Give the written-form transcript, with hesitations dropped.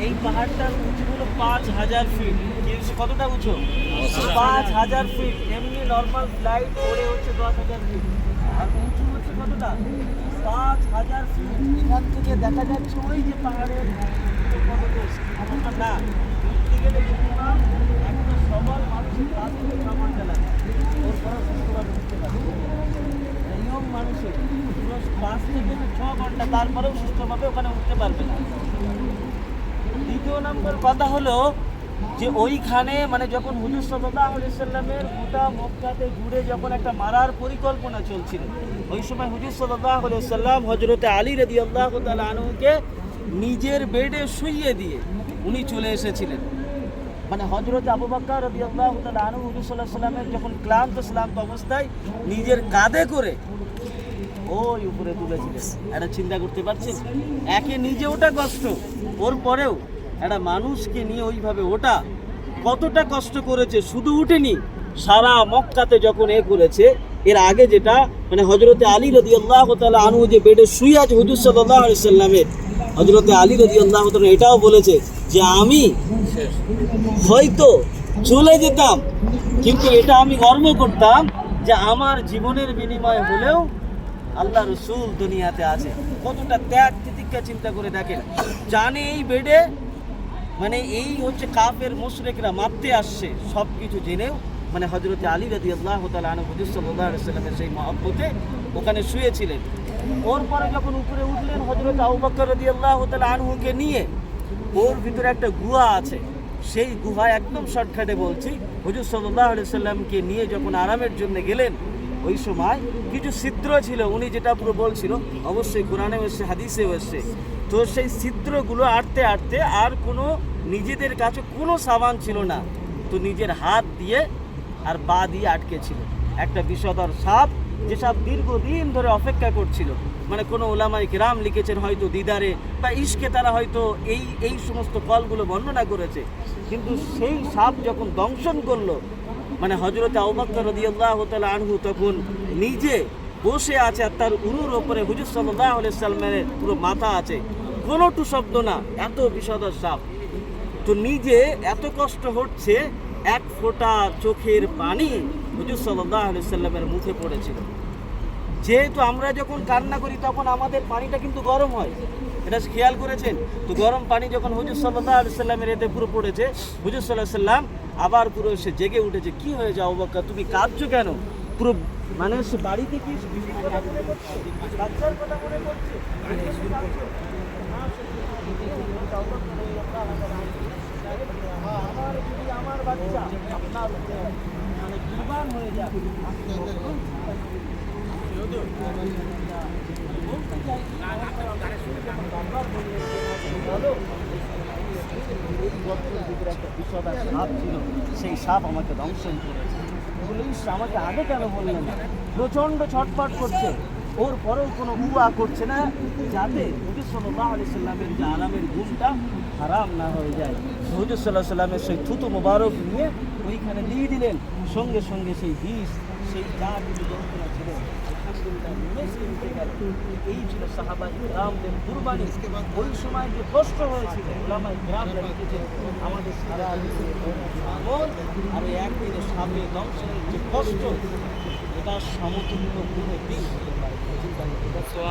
এই পাহাড়টার উঁচু হলো 5000 ফিট। কতটা উঁচু? 5000 ফিট। এমনি নর্মাল ফ্লাইট ওড়ে হচ্ছে 10,000 ফিট, আর উঁচু হচ্ছে কতটা? 5000 ফিট। এখান থেকে দেখা যাচ্ছে ওই যে পাহাড়ের পদদেশ, এমনটা না। উঠতে গেলে মিনিমাম একটা সবল মানুষের 5 থেকে 6 ঘন্টা লাগে, ওর পরে সুস্থভাবে উঠতে পারে। নিয়ম মানুষের পুরো 5 থেকে 6 ঘন্টা, তারপরেও সুস্থভাবে ওখানে উঠতে পারবে না। দ্বিতীয় নম্বর কথা হলো যে ওইখানে মানে যখন হুজুর সাল্লাল্লাহু আলাইহি সাল্লামের গোটা মক্কাতে ঘুরে যখন একটা মারার পরিকল্পনা চলছিল, ওই সময় হুজুর সাল্লাল্লাহু আলাইহি সাল্লাম হযরতে আলী রাদিয়াল্লাহু তাআলা আনহুকে নিজের বেডে শুইয়ে দিয়ে উনি চলে এসেছিলেন। মানে হযরতে আবু বকর রাদিয়াল্লাহু তাআলা আনহু হুজুর সাল্লাল্লাহু আলাইহি সাল্লামের যখন ক্লান্ত অবস্থায় নিজের কাঁধে করে ওই উপরে তুলেছিলেন। এটা চিন্তা করতে পারছেন? একে নিজে ওটা কষ্ট, ওর পরেও একটা মানুষকে নিয়ে ওইভাবে ওটা কতটা কষ্ট করেছে। শুধু উঠেনি, সারা মক্কাতে যখন করেছে, এর আগে যেটা মানে হযরতে আলী রাদিয়াল্লাহু তাআলা আনহু যে বেডে শুয়ে আছে হুজুর সাল্লাল্লাহু আলাইহি সাল্লামের, হযরতে আলী রাদিয়াল্লাহু তাআলা এটাও বলেছে যে আমি হয়তো চলে যেতাম, কিন্তু এটা আমি গর্ব করতাম যে আমার জীবনের বিনিময়ে হলেও আল্লাহ রসুল দুনিয়াতে আছে। কতটা ত্যাগ তিতিক্ষা চিন্তা করে দেখেন। জানে এই বেডে মানে এই হচ্ছে কাফের মুশরিকরা মারতে আসছে, সব কিছু জেনেও মানে হযরতে আলী রাদিয়াল্লাহু তাআলা আনহু হুজুর সাল্লাল্লাহু আলাইহি সাল্লামের সেই মহব্বতে ওখানে শুয়েছিলেন। ওর পরে যখন উপরে উঠলেন হযরত আবু বকর রাদিয়াল্লাহু তাআলা আনহুকে নিয়ে, ওর ভিতরে একটা গুহা আছে, সেই গুহায় একদম শর্টকাটে বলছি, হুজুর সাল্লাল্লাহু আলাইহি সাল্লামকে নিয়ে যখন আরামের জন্য গেলেন, ওই সময় কিছু ছিদ্র ছিল। উনি যেটা পুরো বলছিল অবশ্যই কোরআনেও এসছে, হাদিসেও এসছে। তো সেই ছিদ্রগুলো আটতে আটতে আর কোনো নিজেদের কাছে কোনো সাবান ছিল না, তো নিজের হাত দিয়ে আর পা দিয়ে আটকে ছিল একটা বিষধর সাপ, যে সাপ দীর্ঘদিন ধরে অপেক্ষা করছিল। মানে কোনো ওলামায়ে কিরাম লিখেছেন হয়তো দিদারে বা ইশকে তারা হয়তো এই সমস্ত ফলগুলো বর্ণনা করেছে। কিন্তু সেই সাপ যখন দংশন করলো, মানে হযরত আবু বকর রাদিয়াল্লাহু তাআলা আনহু তখন নিজে বসে আছে, আর তার উরুর ওপরে হুজুর সাল্লাল্লাহু আলাইহি সাল্লামের পুরো মাথা আছে, কোনো টু শব্দ না, এত বিষধর সাপ। তো নিজে এত কষ্ট হচ্ছে, এক ফোঁটা চোখের পানি হুজুর সাল্লাল্লাহু আলাইহি সাল্লামের মুখে পড়েছিল। যেহেতু আমরা যখন কান্না করি তখন আমাদের পানিটা কিন্তু গরম হয়, এটা খেয়াল করেছেন? তো গরম পানি যখন হুজুর সাল্লাল্লাহু আলাইহি সাল্লামের এতে পুরো পড়েছে, হুজুর সাল্লাল্লাহু আলাইহি সাল্লাম আবার পুরো সে জেগে উঠেছে। কি হয়ে যাও বক্কা, তুমি কাঁদছো কেন? পুরো মানে সে বাড়িতে কি বাচ্চার কথা মনে করছে? আমার বাচ্চা আপনার মানে কুরবান হয়ে যায়। একটা বিষধর সাপ ছিল, সেই সাপ আমাকে দংশন করেছে। পুলিশ আমাকে আগে কেন বললেন না? প্রচণ্ড ছটফট করছে, ওর পরেও কোনো উয়া করছে না, যাতে হুজুর সাল্লাল্লাহু আলাইহি সাল্লামের যে আরামের ঘুমটা হারাম না হয়ে যায়। হুজুর সাল্লাল্লাহু আলাইহি সাল্লামের সেই থুতু মোবারক নিয়ে ওইখানে দিয়ে দিলেন, সঙ্গে সঙ্গে সেই বিষ, সেই যা কিছু যন্ত্রণা ছিল এই ছিল সাহাবায়ে কিরামদের কুরবানি। ওই সময় যে কষ্ট হয়েছিল উলামায়ে কিরামরা লিখেছেন, আমাদের সারা আমল আর একদিনে সাপে দংশনের যে কষ্ট, এটা সমতুল্য কোনো দিন হতে পারে।